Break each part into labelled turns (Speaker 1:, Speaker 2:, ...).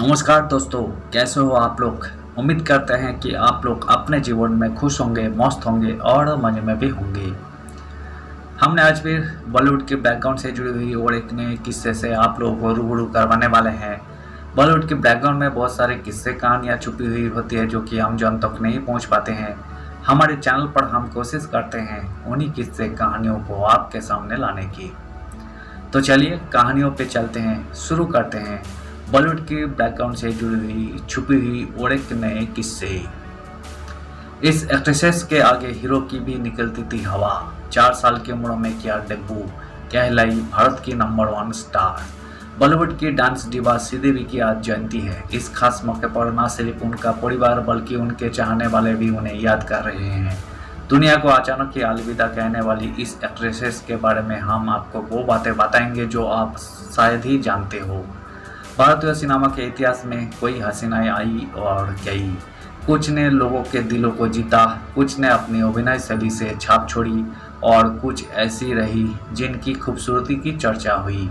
Speaker 1: नमस्कार दोस्तों, कैसे हो आप लोग। उम्मीद करते हैं कि आप लोग अपने जीवन में खुश होंगे, मस्त होंगे और मज़े में भी होंगे। हमने आज भी बॉलीवुड के बैकग्राउंड से जुड़ी हुई और एक नए किस्से से आप लोगों को रूबरू करवाने वाले हैं। बॉलीवुड के बैकग्राउंड में बहुत सारे किस्से कहानियाँ छुपी हुई होती है जो कि हम जन तक नहीं पहुँच पाते हैं। हमारे चैनल पर हम कोशिश करते हैं उन्हीं किस्से कहानियों को आपके सामने लाने की। तो चलिए कहानियों पे चलते हैं, शुरू करते हैं बॉलीवुड के बैकग्राउंड से जुड़ी हुई छुपी हुई और एक नए किस्से। इस एक्ट्रेसेस के आगे हीरो की भी निकलती थी हवा। 4 साल की उम्र में किया डेब्यू, कहलाई भारत की नंबर 1 स्टार। बॉलीवुड की डांस डिवा श्रीदेवी की आज जयंती है। इस खास मौके पर न सिर्फ उनका परिवार बल्कि उनके चाहने वाले भी उन्हें याद कर रहे हैं। दुनिया को अचानक ही अलविदा कहने वाली इस एक्ट्रेसेस के बारे में हम आपको वो बातें बताएंगे जो आप शायद ही जानते हो। भारतीय सिनेमा के इतिहास में कोई हसीनाएं आई और गई। कुछ ने लोगों के दिलों को जीता, कुछ ने अपनी अभिनय शैली से छाप छोड़ी और कुछ ऐसी रही जिनकी खूबसूरती की चर्चा हुई।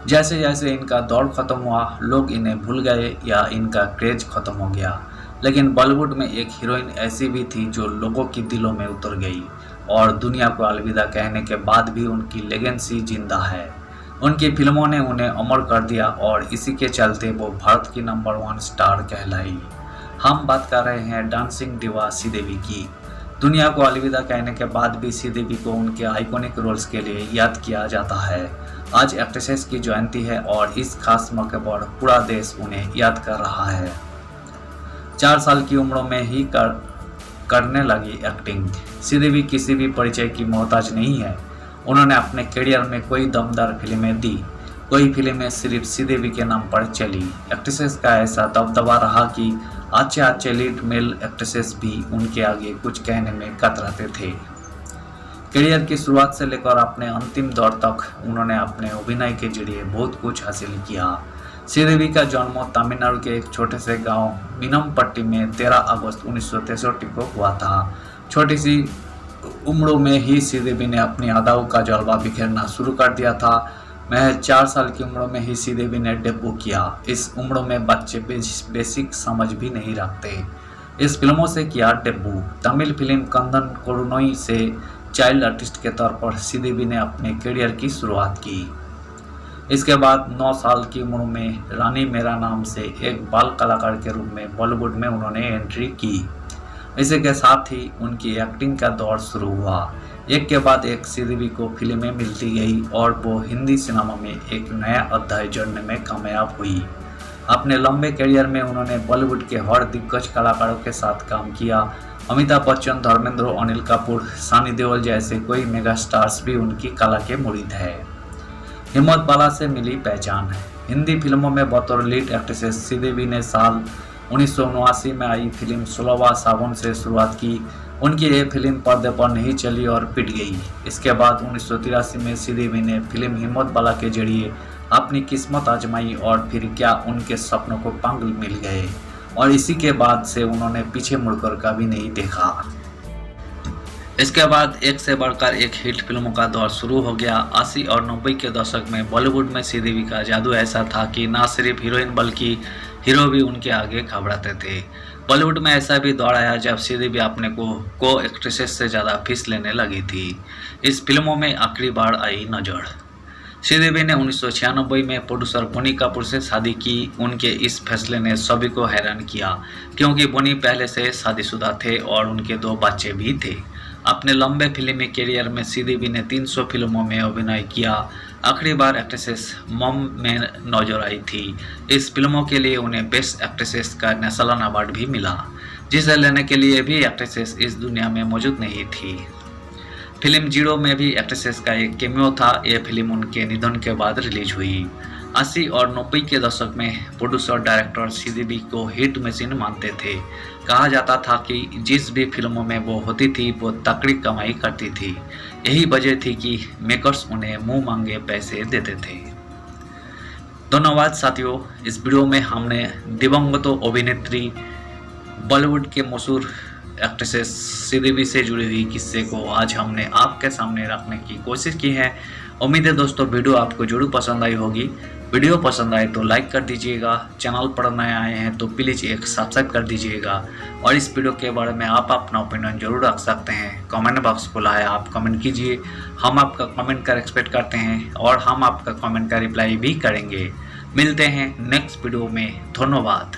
Speaker 1: जैसे जैसे इनका दौर खत्म हुआ, लोग इन्हें भूल गए या इनका क्रेज खत्म हो गया। लेकिन बॉलीवुड में एक हीरोइन ऐसी भी थी जो लोगों की दिलों में उतर गई और दुनिया को अलविदा कहने के बाद भी उनकी लेगेसी जिंदा है। उनकी फिल्मों ने उन्हें अमर कर दिया और इसी के चलते वो भारत की नंबर 1 स्टार कहलाई। हम बात कर रहे हैं डांसिंग डिवा श्रीदेवी की। दुनिया को अलविदा कहने के बाद भी श्रीदेवी को उनके आइकॉनिक रोल्स के लिए याद किया जाता है। आज एक्ट्रेसेस की जयंती है और इस खास मौके पर पूरा देश उन्हें याद कर रहा है। 4 साल की उम्र में ही करने लगी एक्टिंग। श्रीदेवी किसी भी परिचय की मोहताज नहीं है। उन्होंने अपने करियर में कोई दमदार फिल्में दी, कोई फिल्में सिर्फ श्रीदेवी के नाम पर चली। एक्ट्रेसेस का ऐसा दबदबा रहा कि अच्छे अच्छे लीड मेल एक्ट्रेसेस भी उनके आगे कुछ कहने में कतराते थे। करियर की शुरुआत से लेकर अपने अंतिम दौर तक उन्होंने अपने अभिनय के जरिए बहुत कुछ हासिल किया। श्रीदेवी का जन्म तमिलनाडु के एक छोटे से गांव मीनमपट्टी में 13 अगस्त 1963 को हुआ था। छोटी सी उम्र में ही श्रीदेवी ने अपनी अदाओं का जलवा बिखेरना शुरू कर दिया था। महज 4 साल की उम्र में ही श्रीदेवी ने डेब्यू किया। इस उम्र में बच्चे बेसिक समझ भी नहीं रखते। इस फिल्मों से किया डेब्यू। तमिल फिल्म कंदन कोरुनोई से चाइल्ड आर्टिस्ट के तौर पर श्रीदेवी ने अपने करियर की शुरुआत की। इसके बाद 9 साल की उम्र में रानी मेरा नाम से एक बाल कलाकार के रूप में बॉलीवुड में उन्होंने एंट्री की। इसी के साथ ही उनकी एक्टिंग का दौर शुरू हुआ। एक के बाद एक श्रीदेवी को फिल्में मिलती गई और वो हिंदी सिनेमा में एक नया अध्याय जोड़ने में कामयाब हुई। अपने लंबे करियर में उन्होंने बॉलीवुड के हर दिग्गज कलाकारों के साथ काम किया। अमिताभ बच्चन, धर्मेंद्र, अनिल कपूर, सनी देओल जैसे कोई मेगा स्टार्स भी उनकी कला के मुरीद है। हिम्मत बाला से मिली पहचान। हिंदी फिल्मों में बतौर लीड एक्ट्रेस श्रीदेवी ने साल 1979 में आई फिल्म 16वां सावन से शुरुआत की। उनकी ये फिल्म पर्दे पर नहीं चली और पिट गई। इसके बाद 1983 में श्रीदेवी ने फिल्म हिम्मत बाला के जरिए अपनी किस्मत आजमाई और फिर क्या उनके सपनों को पंख मिल गए और इसी के बाद से उन्होंने पीछे मुड़कर कभी नहीं देखा। इसके बाद एक से बढ़कर एक हिट फिल्मों का दौर शुरू हो गया। 80 और 90 के दशक में बॉलीवुड में श्रीदेवी का जादू ऐसा था कि न सिर्फ हीरोइन बल्कि हीरो भी उनके आगे घबराते थे। बॉलीवुड में ऐसा भी दौर आया जब श्रीदेवी अपने को एक्ट्रेसेस से ज़्यादा फीस लेने लगी थी। इस फिल्मों में आखिरी बार आई नजर। श्रीदेवी ने 1996 में प्रोड्यूसर बोनी कपूर से शादी की। उनके इस फैसले ने सभी को हैरान किया क्योंकि बोनी पहले से शादीशुदा थे और उनके 2 बच्चे भी थे। अपने लंबे फिल्मी करियर में श्रीदेवी ने 300 फिल्मों में अभिनय किया। आखिरी बार एक्ट्रेसेस मॉम में नजर आई थी। इस फिल्मों के लिए उन्हें बेस्ट एक्ट्रेसेस का नेशनल अवार्ड भी मिला, जिसे लेने के लिए भी एक्ट्रेसेस इस दुनिया में मौजूद नहीं थी। फिल्म जीरो में भी एक्ट्रेसेस का एक कैमियो था। यह फिल्म उनके निधन के बाद रिलीज हुई। 80 और 90 के दशक में प्रोड्यूसर डायरेक्टर श्रीदेवी को हिट मशीन मानते थे। कहा जाता था कि जिस भी फिल्मों में वो होती थी वो तगड़ी कमाई करती थी। यही वजह थी कि मेकर्स उन्हें मुंह मांगे पैसे देते थे। धन्यवाद साथियों। इस वीडियो में हमने दिवंगत अभिनेत्री बॉलीवुड के मशहूर एक्ट्रेसेस श्रीदेवी से जुड़ी हुई किस्से को आज हमने आपके सामने रखने की कोशिश की है। उम्मीद है दोस्तों वीडियो आपको जरूर पसंद आई होगी। वीडियो पसंद आए तो लाइक कर दीजिएगा, चैनल पर नए आए हैं तो प्लीज़ एक सब्सक्राइब कर दीजिएगा। और इस वीडियो के बारे में आप अपना ओपिनियन जरूर रख सकते हैं, कमेंट बॉक्स खुला है, आप कमेंट कीजिए। हम आपका कमेंट का एक्सपेक्ट करते हैं और हम आपका कमेंट का रिप्लाई भी करेंगे। मिलते हैं नेक्स्ट वीडियो में। धन्यवाद।